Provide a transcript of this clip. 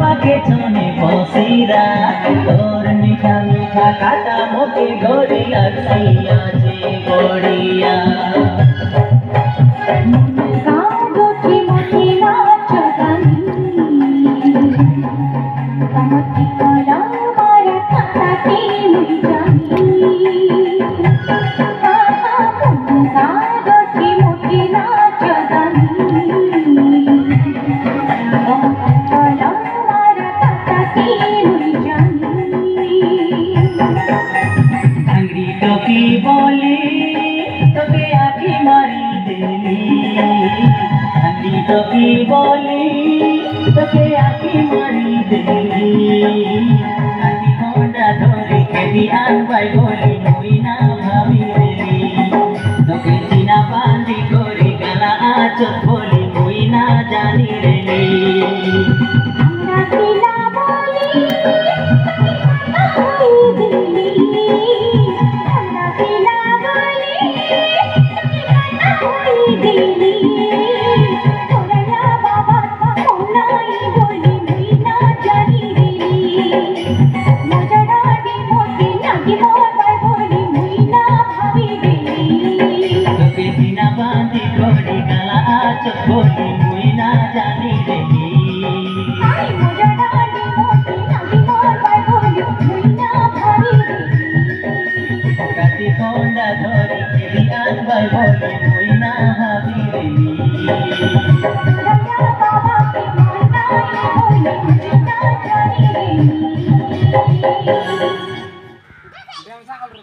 পাকে চনে বসিরা তোর মিঠা মিঠা কাটা মুখে গড়ি লাগছি আজি গড়িয়া কি বলি তোকে আখি মারি দিলি আমি তো কি বলি তোকে আখি মারি দিলি আমি ঘন্টা ধরে খেদি আনবাই বলি মুই না ভাবি দিলি তোকে চিনা বান্দি করে গালা আচত বলি মুই না জানি রেলি Boli